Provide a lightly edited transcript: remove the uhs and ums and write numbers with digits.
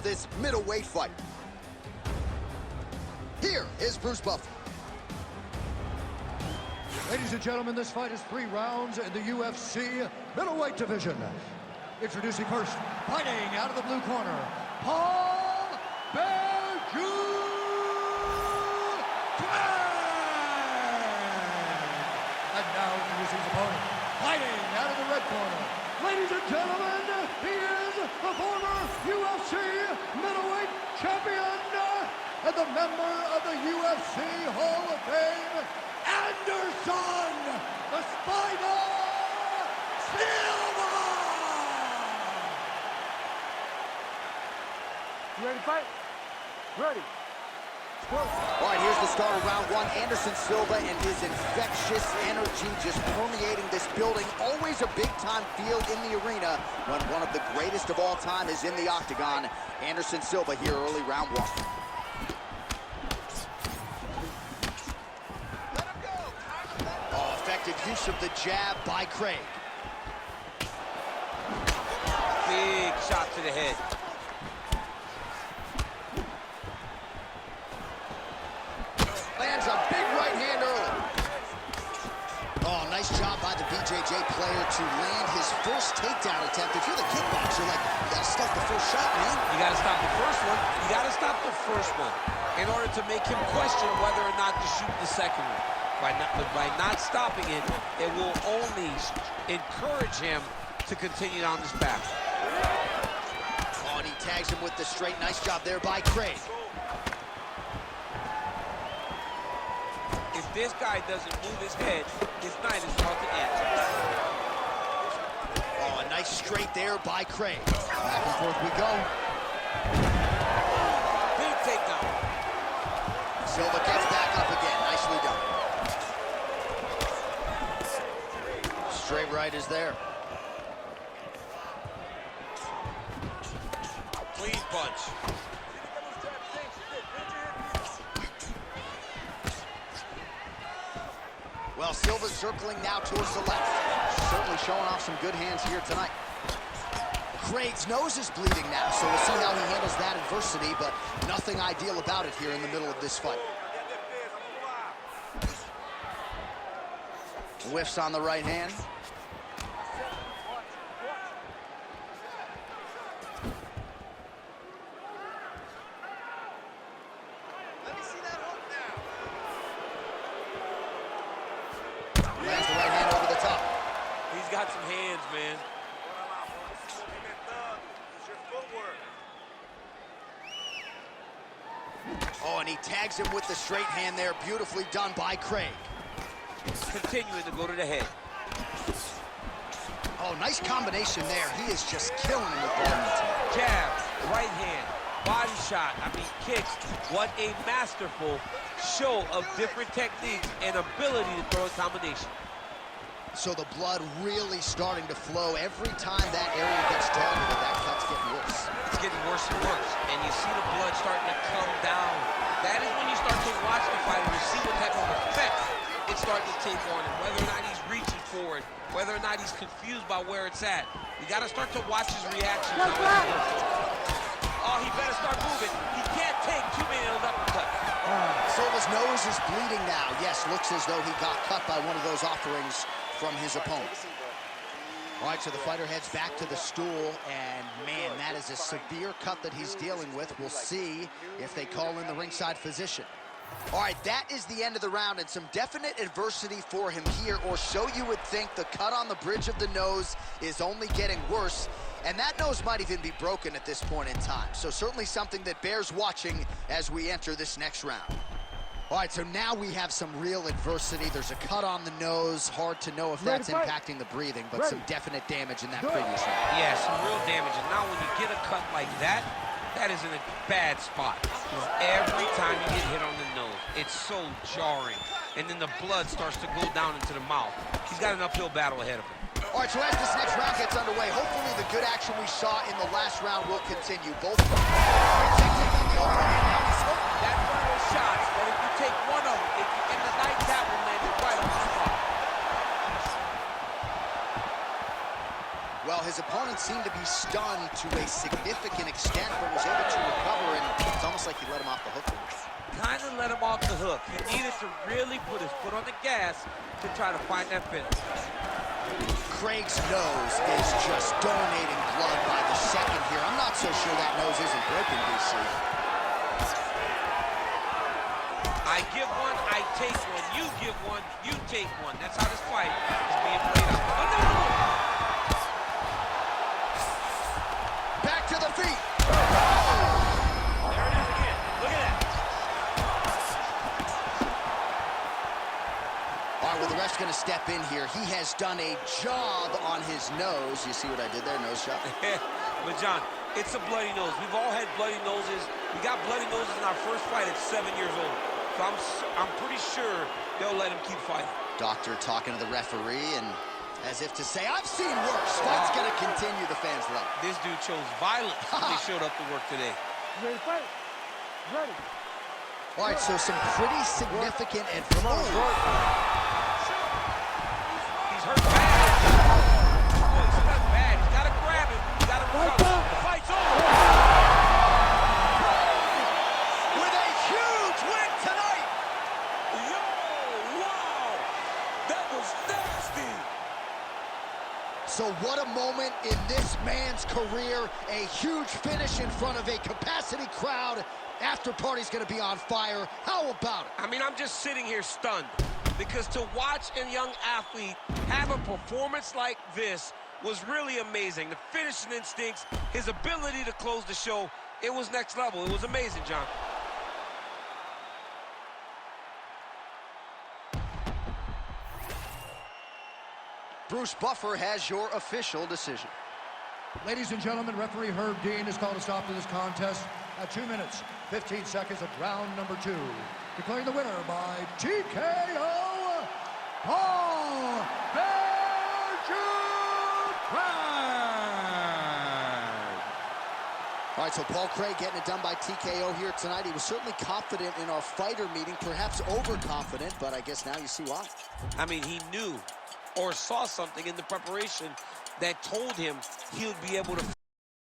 for this middleweight fight. Here is Bruce Buffer. Ladies and gentlemen, this fight is 3 rounds in the UFC middleweight division. Introducing first, fighting out of the blue corner, Paul Berjuang. And now introducing his opponent, fighting out of the red corner. Ladies and gentlemen, he is the former UFC middleweight champion and the member of the UFC Hall of Fame, Anderson, the Spider Silva! You ready to fight? Ready. All right, here's the start of round 1. Anderson Silva and his infectious energy just permeating this building. Always a big-time feel in the arena when one of the greatest of all time is in the octagon. Anderson Silva here early round 1. Effective use of the jab by Craig. Big shot to the head. Lands a big right hand early. Oh, nice job by the BJJ player to land his first takedown attempt. If you're the kickboxer, like, you gotta stop the first shot, man. You gotta stop the first one. You gotta stop the first one in order to make him question whether or not to shoot the second one. By not stopping it, it will only encourage him to continue on this path. Oh, and he tags him with the straight. Nice job there by Craig. If this guy doesn't move his head, his night is about to end. Oh, a nice straight there by Craig. Back and forth we go. Big takedown. Silva gets back up again. Nicely done. Straight right is there. Clean punch. Well, Silva's circling now towards the left. Certainly showing off some good hands here tonight. Craig's nose is bleeding now, so we'll see how he handles that adversity, but nothing ideal about it here in the middle of this fight. Whiffs on the right hand. Lands the right hand over the top. He's got some hands, man. Oh, and he tags him with the straight hand there. Beautifully done by Craig. Continuing to go to the head. Oh, nice combination there. He is just killing him with ball. Jab, right hand, body shot, kicks. What a masterful show of different techniques and ability to throw a combination. So the blood really starting to flow. Every time that area gets targeted, that cut's getting worse. It's getting worse and worse. And you see the blood starting to come down. That is when you start to watch the fighter to see what type of effect it's starting to take on him, whether or not he's reaching for it, whether or not he's confused by where it's at. You got to start to watch his reactions. Oh, he better start moving. He can't take too many of those uppercuts. Silva's nose is bleeding now. Yes, looks as though he got cut by one of those offerings from his opponent. All right, so the fighter heads back to the stool, and man, that is a severe cut that he's dealing with. We'll see if they call in the ringside physician. All right, that is the end of the round, and some definite adversity for him here, or so you would think. The cut on the bridge of the nose is only getting worse, and that nose might even be broken at this point in time. So certainly something that bears watching as we enter this next round. All right, so now we have some real adversity. There's a cut on the nose. Hard to know if that's impacting the breathing, but some definite damage in that previous round. Yeah, some real damage. And now when you get a cut like that, that is in a bad spot. Every time you get hit on the nose, it's so jarring. And then the blood starts to go down into the mouth. He's got an uphill battle ahead of him. All right, so as this next round gets underway, hopefully the good action we saw in the last round will continue. Both. That's one of those shots that if you take one of them, in the night, that will land it right on the spot. Well, his opponent seemed to be stunned to a significant extent, but was able to almost like he let him off the hook. Kind of let him off the hook. He needed to really put his foot on the gas to try to find that finish. Craig's nose is just donating blood by the second here. I'm not so sure that nose isn't broken, DC. I give one, I take one. You give one, you take one. That's how this fight is being played out. Another one! Back to the feet. There it is again. Look at that. All right, well, the ref's going to step in here. He has done a job on his nose. You see what I did there? Nose job. But, John, it's a bloody nose. We've all had bloody noses. We got bloody noses in our first fight at 7 years old. So I'm pretty sure they'll let him keep fighting. Doctor talking to the referee and as if to say, I've seen worse. Fight's going to continue, the fans love it. This dude chose violence when he showed up to work today. You ready to fight? Ready. All right, so some pretty significant and He's hurt bad. Oh, he's hurt bad. He's got to grab him. He's got to recover. The fight's over. with a huge win tonight. Yo, wow. That was nasty. So what a moment in this man's career. A huge finish in front of a capacity crowd. After party's going to be on fire. How about it? I mean, I'm just sitting here stunned because to watch a young athlete have a performance like this was really amazing. The finishing instincts, his ability to close the show, it was next level. It was amazing, John. Bruce Buffer has your official decision. Ladies and gentlemen, referee Herb Dean has called a stop to this contest at 2 minutes, 15 seconds of round number 2. Declaring the winner by TKO, Paul Craig. All right, so Paul Craig getting it done by TKO here tonight. He was certainly confident in our fighter meeting, perhaps overconfident, but I guess now you see why. I mean, he knew or saw something in the preparation that told him he would be able to